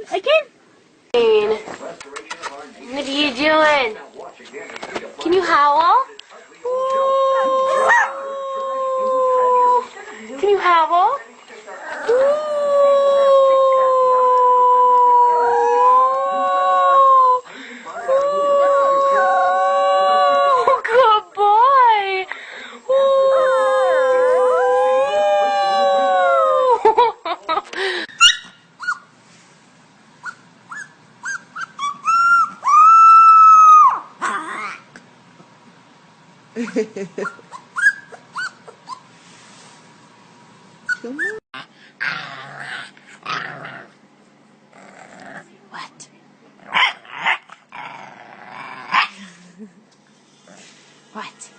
Again. What are you doing? Can you howl? Can you howl? Good boy. Come on. What? What?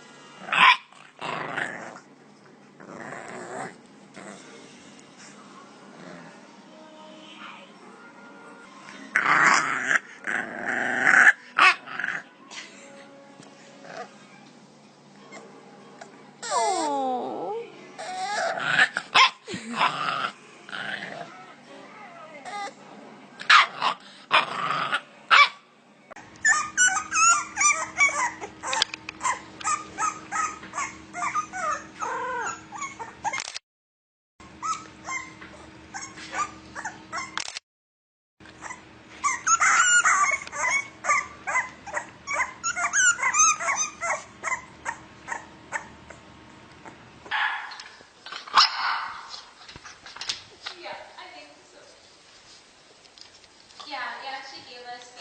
Yeah, she gave us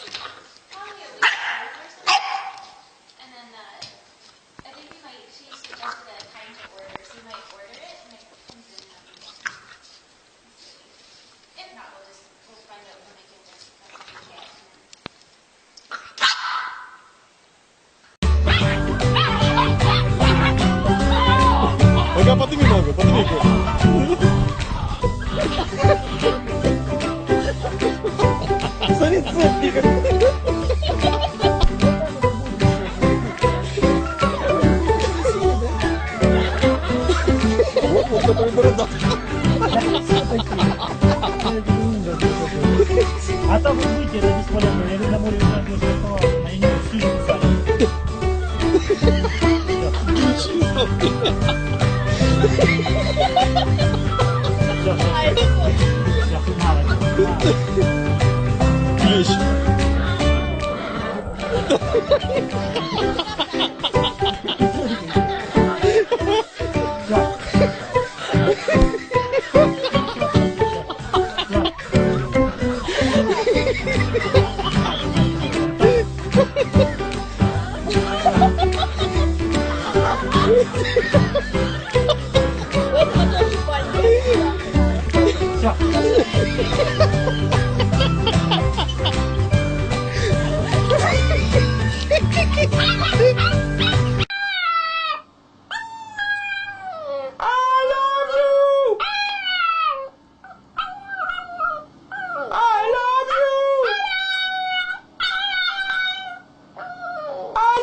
probably a week or something. And then I think she suggested a time to order, so we might order it and it comes in. If not, we'll find out when I can just get Agak patingin mo ako, patingin ko. Sanit-sanit ka. Atau mungkin jadi sekolah mereka nak mulai dengan sekolah main susah. Yes. Siap.